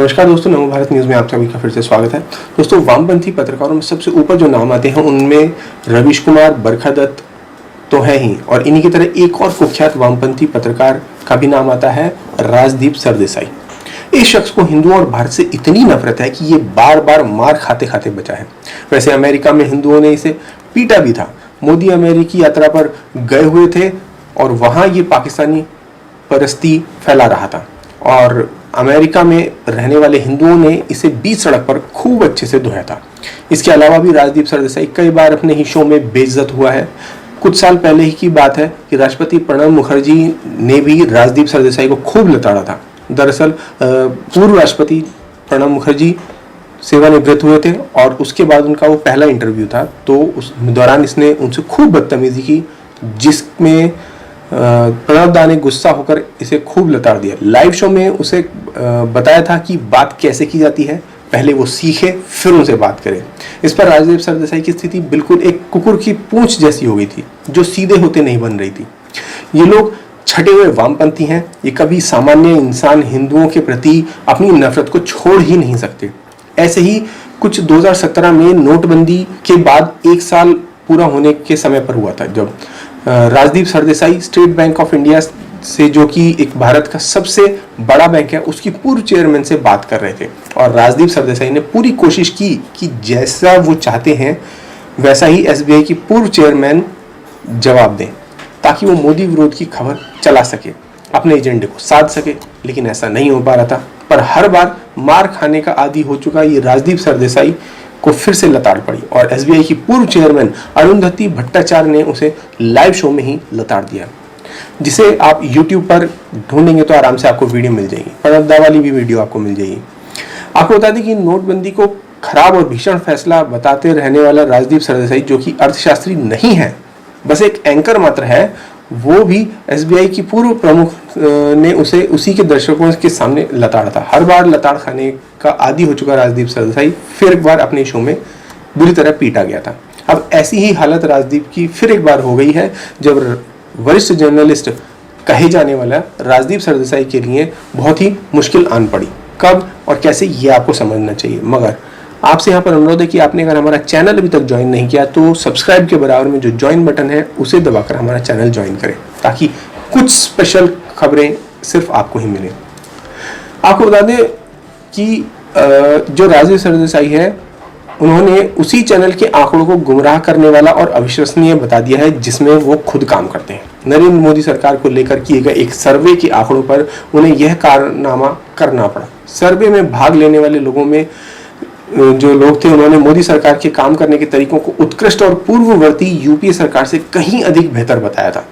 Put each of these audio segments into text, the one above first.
नमस्कार दोस्तों, नव भारत न्यूज़ में आप सभी का फिर से स्वागत है। दोस्तों, वामपंथी पत्रकारों में सबसे ऊपर जो नाम आते हैं उनमें रवीश कुमार, बरखा दत्त तो है ही, और इन्हीं की तरह एक और कुख्यात वामपंथी पत्रकार का भी नाम आता है, राजदीप सरदेसाई। इस शख्स को हिंदुओं और भारत से इतनी नफरत है कि ये बार बार मार खाते खाते बचा है। वैसे अमेरिका में हिंदुओं ने इसे पीटा भी था। मोदी अमेरिकी यात्रा पर गए हुए थे और वहां ये पाकिस्तानी परस्ती फैला रहा था और अमेरिका में रहने वाले हिंदुओं ने इसे बीच सड़क पर खूब अच्छे से धोया था। इसके अलावा भी राजदीप सरदेसाई कई बार अपने ही शो में बेइज्जत हुआ है। कुछ साल पहले ही की बात है कि राष्ट्रपति प्रणब मुखर्जी ने भी राजदीप सरदेसाई को खूब लताड़ा था। दरअसल पूर्व राष्ट्रपति प्रणब मुखर्जी सेवानिवृत्त हुए थे और उसके बाद उनका वो पहला इंटरव्यू था, तो उस दौरान इसने उनसे खूब बदतमीजी की, जिसमें प्रणब दा ने गुस्सा होकर इसे खूब लताड़ दिया। लाइव शो में उसे बताया था कि बात कैसे की जाती है, पहले वो सीखे फिर उनसे बात करे। इस पर राजदीप सरदेसाई की स्थिति बिल्कुल एक कुकुर की पूंछ जैसी हो गई थी, जो सीधे होते नहीं बन रही थी। ये लोग छटे हुए वामपंथी हैं। ये कभी सामान्य इंसान हिंदुओं के प्रति अपनी नफरत को छोड़ ही नहीं सकते। ऐसे ही कुछ 2017 में नोटबंदी के बाद एक साल पूरा होने के समय पर हुआ था, जब Rajdeep Sardesai state bank of India से, जो कि एक भारत का सबसे बड़ा बैंक है, उसकी पूर्व चेयरमैन से बात कर रहे थे और राजदीप सरदेसाई ने पूरी कोशिश की कि जैसा वो चाहते हैं वैसा ही एसबीआई की पूर्व चेयरमैन जवाब दें, ताकि वो मोदी विरोध की खबर चला सके, अपने एजेंडे को साध सके। लेकिन ऐसा नहीं हो पा रहा था। पर हर बार मार खाने का आदी हो चुका ये राजदीप सरदेसाई को फिर से लताड़ पड़ी और एसबीआई की पूर्व चेयरमैन अरुंधति भट्टाचार्य ने उसे लाइव शो में ही लताड़ दिया, जिसे आप YouTube पर ढूंढेंगे तो आराम से आपको वीडियो मिल जाएगी। प्रणब दा वाली भी वीडियो आपको मिल जाएगी। आपको बता दें कि नोटबंदी को खराब और भीषण फैसला बताते रहने वाला राजदीप सरदेसाई, जो कि अर्थशास्त्री नहीं है, बस एक एंकर मात्र है, वो भी एसबीआई की पूर्व प्रमुख ने उसे उसी के दर्शकों के सामने लताड़ा था। हर बार लताड़ खाने का आदी हो चुका राजदीप सरदेसाई फिर एक बार अपने शो में बुरी तरह पीटा गया था। अब ऐसी ही हालत राजदीप की फिर एक बार हो गई है, जब वरिष्ठ जर्नलिस्ट कहे जाने वाला राजदीप सरदेसाई के लिए बहुत ही मुश्किल आन पड़ी। कब और कैसे, ये आपको समझना चाहिए। मगर आपसे यहाँ पर अनुरोध है कि आपने अगर हमारा चैनल अभी तक ज्वाइन नहीं किया तो सब्सक्राइब के बराबर में जो ज्वाइन बटन है उसे दबाकर हमारा चैनल ज्वाइन करें, ताकि कुछ स्पेशल खबरें सिर्फ आपको ही मिलें। आपको बता दें कि जो राजदीप सरदेसाई है, उन्होंने उसी चैनल के आंकड़ों को गुमराह करने वाला और अविश्वसनीय बता दिया है जिसमें वो खुद काम करते हैं। नरेंद्र मोदी सरकार को लेकर किए गए एक सर्वे के आंकड़ों पर उन्हें यह कारनामा करना पड़ा। सर्वे में भाग लेने वाले लोगों में जो लोग थे, उन्होंने मोदी सरकार के काम करने के तरीकों को उत्कृष्ट और पूर्ववर्ती यूपीए सरकार से कहीं अधिक बेहतर बताया था।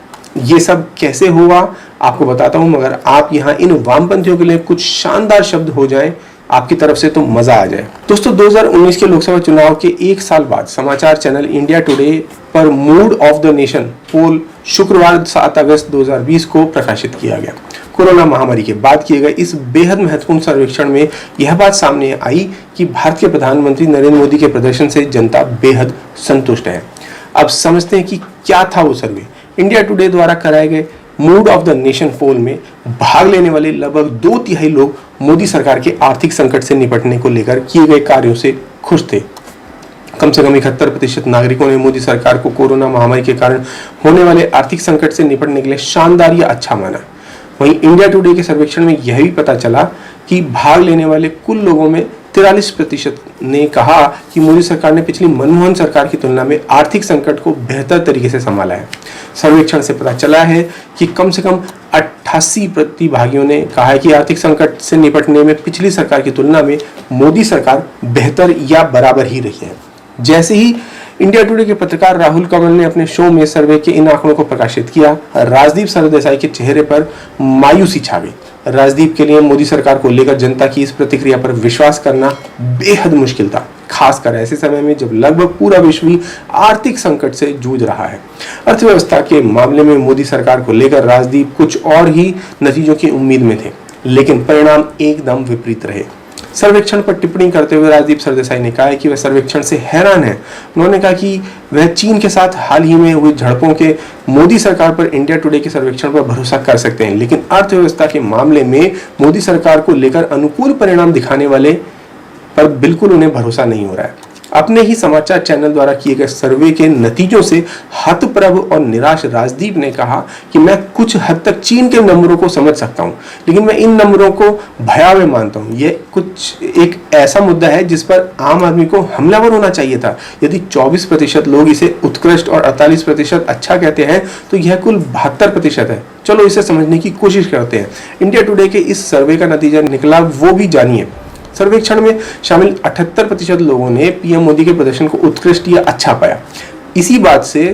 ये सब कैसे हुआ आपको बताता हूं, मगर आप यहाँ इन वामपंथियों के लिए कुछ शानदार शब्द हो जाएं आपकी तरफ से तो मजा आ जाए। दोस्तों, 2019 के लोकसभा चुनाव के एक साल बाद समाचार चैनल इंडिया टुडे पर मूड ऑफ द नेशन पोल शुक्रवार 7 अगस्त 2020 को प्रकाशित किया गया। कोरोना महामारी के बाद किए गए इस बेहद महत्वपूर्ण सर्वेक्षण में यह बात सामने आई कि भारत के प्रधानमंत्री नरेंद्र मोदी के प्रदर्शन से जनता बेहद संतुष्ट है। अब समझते हैं कि क्या था वो सर्वे। इंडिया टुडे द्वारा कराए गए मूड ऑफ द नेशन पोल में भाग लेने वाले लगभग 2/3 लोग मोदी सरकार के आर्थिक संकट से निपटने को लेकर किए गए कार्यों से खुश थे। कम से कम 71% नागरिकों ने मोदी सरकार को कोरोना महामारी के कारण होने वाले आर्थिक संकट से निपटने के लिए शानदार या अच्छा माना। वहीं इंडिया टुडे के सर्वेक्षण में यह भी पता चला कि भाग लेने वाले कुल लोगों में 43% ने कहा कि मोदी सरकार ने पिछली मनमोहन सरकार की तुलना में आर्थिक संकट को बेहतर तरीके से संभाला है। सर्वेक्षण से पता चला है कि कम से कम 88 प्रतिभागियों ने कहा है कि आर्थिक संकट से निपटने में पिछली सरकार की तुलना में मोदी सरकार बेहतर या बराबर ही रही है। जैसे ही इंडिया टुडे के पत्रकार राहुल कंवल ने अपने शो में सर्वे के इन आंकड़ों को प्रकाशित किया, राजदीप सरदेसाई के चेहरे पर मायूसी छा गई। राजदीप के लिए मोदी सरकार को लेकर जनता की इस प्रतिक्रिया पर विश्वास करना बेहद मुश्किल था, खासकर ऐसे समय में जब लगभग पूरा विश्व ही आर्थिक संकट से जूझ रहा है। अर्थव्यवस्था के मामले में मोदी सरकार को लेकर राजदीप कुछ और ही नतीजों की उम्मीद में थे, लेकिन परिणाम एकदम विपरीत रहे। सर्वेक्षण पर टिप्पणी करते हुए राजदीप सरदेसाई ने कहा है कि वह सर्वेक्षण से हैरान है। उन्होंने कहा कि वह चीन के साथ हाल ही में हुई झड़पों के मोदी सरकार पर इंडिया टुडे के सर्वेक्षण पर भरोसा कर सकते हैं, लेकिन अर्थव्यवस्था के मामले में मोदी सरकार को लेकर अनुकूल परिणाम दिखाने वाले पर बिल्कुल उन्हें भरोसा नहीं हो रहा है। अपने ही समाचार चैनल द्वारा किए गए सर्वे के नतीजों से हतप्रभ और निराश राजदीप ने कहा कि मैं कुछ हद तक चीन के नंबरों को समझ सकता हूं, लेकिन मैं इन नंबरों को भयावह मानता हूं। यह कुछ एक ऐसा मुद्दा है जिस पर आम आदमी को हमलावर होना चाहिए था। यदि 24% लोग इसे उत्कृष्ट और 48% अच्छा कहते हैं तो यह कुल 72% है। चलो इसे समझने की कोशिश करते हैं। इंडिया टुडे के इस सर्वे का नतीजा निकला वो भी जानिए। सर्वेक्षण में शामिल 78% लोगों ने पीएम मोदी के प्रदर्शन को उत्कृष्ट या अच्छा पाया। इसी बात से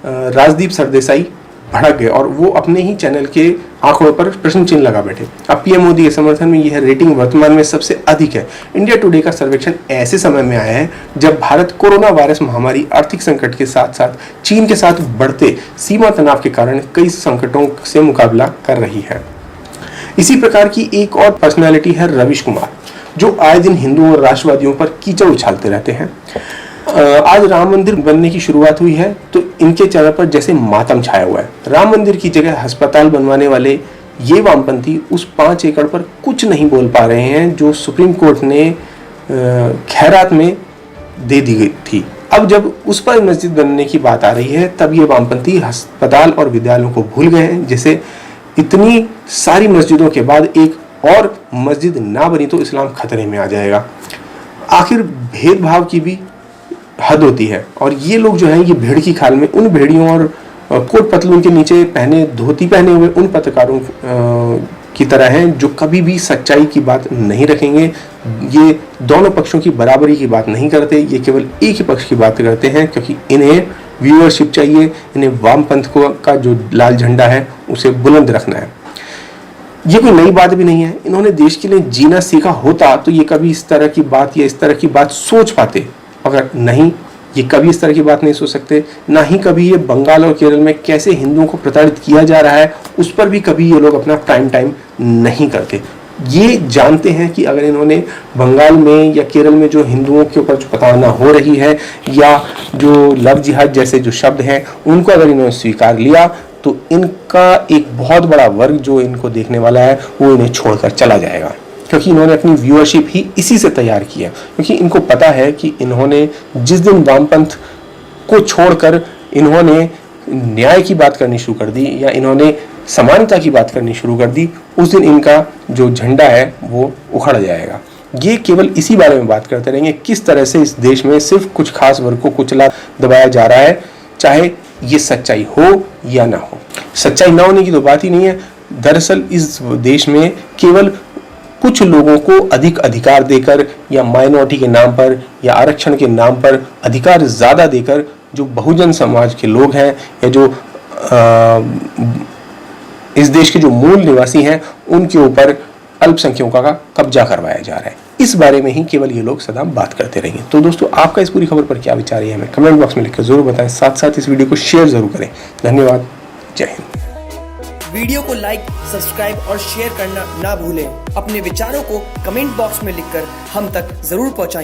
राजदीप सरदेसाई भड़क गए और वो अपने ही चैनल के आंकड़ों पर प्रश्न चिन्ह लगा बैठे। अब पीएम मोदी के समर्थन में यह रेटिंग वर्तमान में सबसे अधिक है। इंडिया टुडे का सर्वेक्षण ऐसे समय में आया है जब भारत कोरोना वायरस महामारी, आर्थिक संकट के साथ साथ चीन के साथ बढ़ते सीमा तनाव के कारण कई संकटों से मुकाबला कर रही है। इसी प्रकार की एक और पर्सनैलिटी है रवीश कुमार, जो आए दिन हिंदुओं और राष्ट्रवादियों पर कीचड़ उछालते रहते हैं। आज राम मंदिर बनने की शुरुआत हुई है तो इनके चेहरे पर जैसे मातम छाया हुआ है। राम मंदिर की जगह अस्पताल बनवाने वाले ये वामपंथी उस 5 एकड़ पर कुछ नहीं बोल पा रहे हैं जो सुप्रीम कोर्ट ने खैरात में दे दी गई थी। अब जब उस पर मस्जिद बनने की बात आ रही है तब ये वामपंथी अस्पताल और विद्यालयों को भूल गए हैं। जैसे इतनी सारी मस्जिदों के बाद एक और मस्जिद ना बनी तो इस्लाम खतरे में आ जाएगा। आखिर भेदभाव की भी हद होती है और ये लोग जो हैं ये भेड़ की खाल में उन भेड़ियों और कोट पतलून के नीचे पहने धोती पहने हुए उन पत्रकारों की तरह हैं जो कभी भी सच्चाई की बात नहीं रखेंगे। ये दोनों पक्षों की बराबरी की बात नहीं करते, ये केवल एक ही पक्ष की बात करते हैं क्योंकि इन्हें व्यूअरशिप चाहिए, इन्हें वामपंथ का जो लाल झंडा है उसे बुलंद रखना है। ये कोई नई बात भी नहीं है। इन्होंने देश के लिए जीना सीखा होता तो ये कभी इस तरह की बात या इस तरह की बात सोच पाते, अगर नहीं ये कभी इस तरह की बात नहीं सोच सकते। ना ही कभी ये बंगाल और केरल में कैसे हिंदुओं को प्रताड़ित किया जा रहा है उस पर भी कभी ये लोग अपना प्राइम टाइम नहीं करते। ये जानते हैं कि अगर इन्होंने बंगाल में या केरल में जो हिंदुओं के ऊपर जो प्रताड़ना हो रही है या जो लव जिहाद जैसे जो शब्द हैं उनको अगर इन्होंने स्वीकार लिया तो इनका एक बहुत बड़ा वर्ग जो इनको देखने वाला है वो इन्हें छोड़कर चला जाएगा, क्योंकि इन्होंने अपनी व्यूअरशिप ही इसी से तैयार की है। क्योंकि इनको पता है कि इन्होंने जिस दिन वामपंथ को छोड़कर इन्होंने न्याय की बात करनी शुरू कर दी या इन्होंने समानता की बात करनी शुरू कर दी, उस दिन इनका जो झंडा है वो उखड़ जाएगा। ये केवल इसी बारे में बात करते रहेंगे किस तरह से इस देश में सिर्फ कुछ खास वर्ग को कुचला दबाया जा रहा है, चाहे ये सच्चाई हो या ना हो। सच्चाई ना होने की तो बात ही नहीं है। दरअसल इस देश में केवल कुछ लोगों को अधिक अधिकार देकर या माइनॉरिटी के नाम पर या आरक्षण के नाम पर अधिकार ज्यादा देकर जो बहुजन समाज के लोग हैं या जो इस देश के जो मूल निवासी हैं उनके ऊपर अल्पसंख्यकों का कब्जा करवाया जा रहा है। इस बारे में ही केवल ये लोग सदा बात करते रहेंगे। तो दोस्तों आपका इस पूरी खबर पर क्या विचार है हमें कमेंट बॉक्स में लिखकर जरूर बताएं। साथ साथ इस वीडियो को शेयर जरूर करें। धन्यवाद। जय हिंद। वीडियो को लाइक, सब्सक्राइब और शेयर करना ना भूलें। अपने विचारों को कमेंट बॉक्स में लिखकर हम तक जरूर पहुंचाएं।